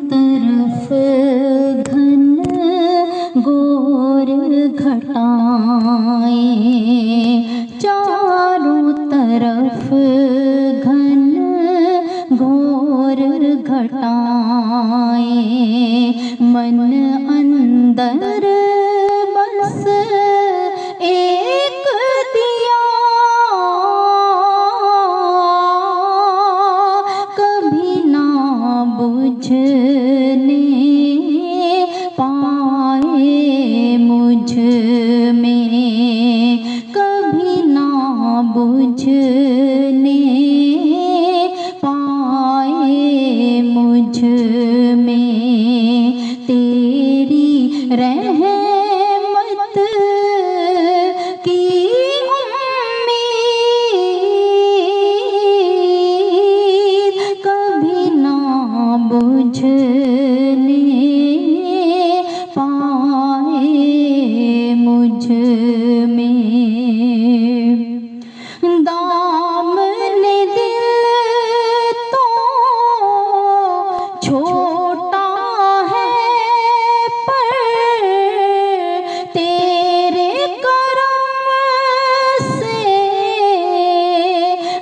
तरफ घन घोर घटाएं, चारों तरफ घन घोर घटाएं, मन अंदर बस एक दिया, कभी ना बुझने पाए मुझ में, कभी ना बुझने पाए मुझ में। तेरी रहमत की उम्मीद कभी ना बुझने पाए मुझ में। दामने दिल तो छोटा है पर तेरे करम से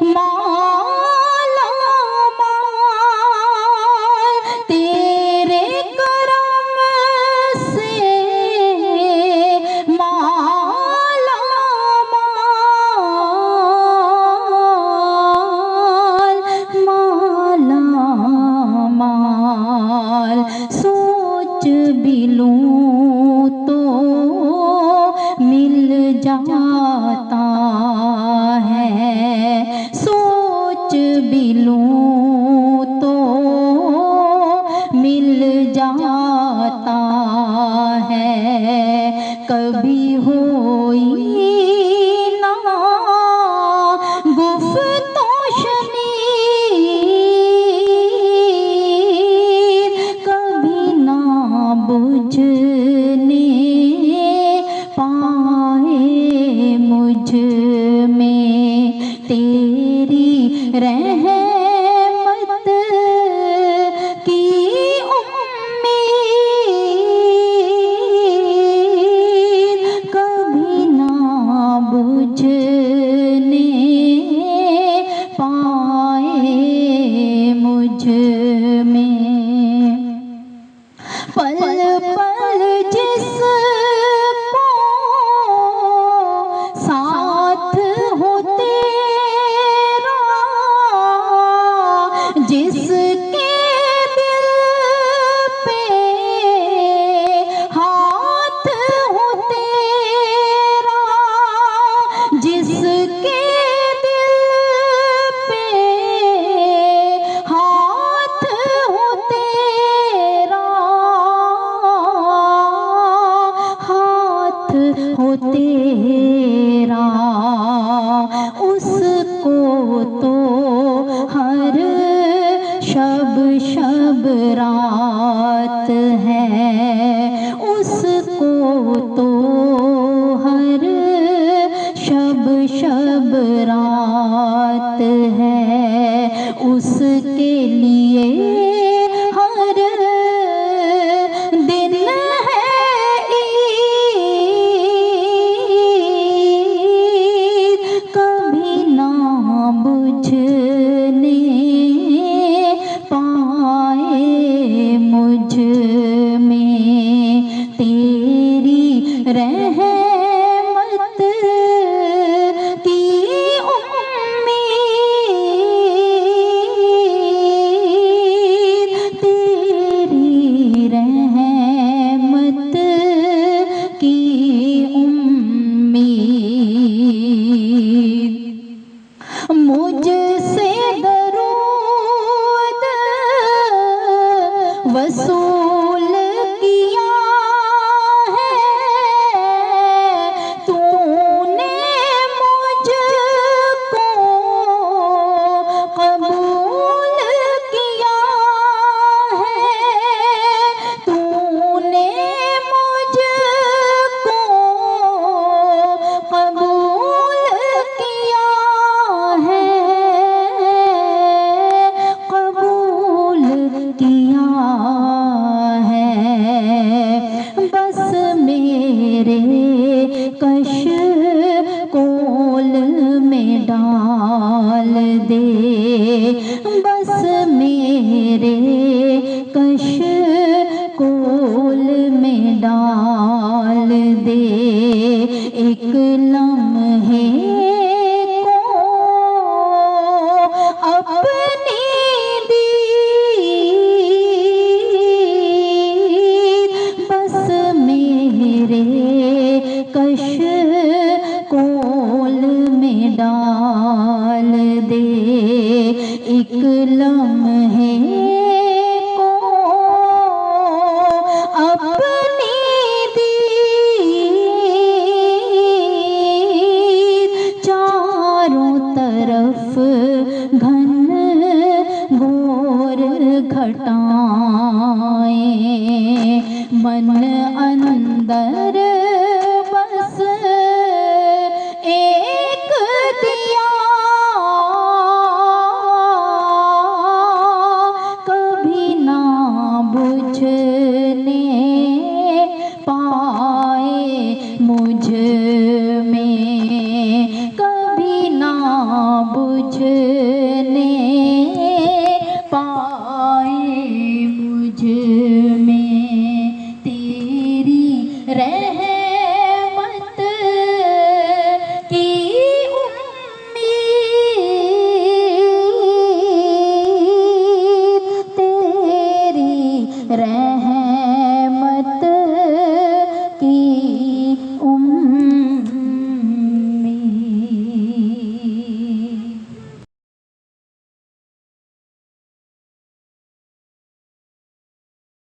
माला माल, तेरे करम से माला माल। सोच भी लूं तो मिल जाता है, सोच भी लूं तो मिल जाता है। कभी होई ना गुफ्तो शनीद, कभी ना बुझने पाए मुझ में। तेरी रहमत की उम्मीद कभी ना बुझने पाए मुझ में। पल पल जिसको साथ हो तेरा, जिसके दिल पे हाथ हो तेरा, जिसके दिल पे हाथ हो तेरा, हाथ हो तेरा, उसको तो हर शब शब रात है, उसको तो हर शब शब रात है। उसके लिए हर दिन है ईद, कभी ना बुझने पाए मुझ में। तेरी रहमत की डाल दे एक लम्हे को अपनी दीद, चारों तरफ घन घोर घटाएं, मन अंदर बस एक दिया, कभी ना बुझने पाए मुझ में, कभी ना बुझ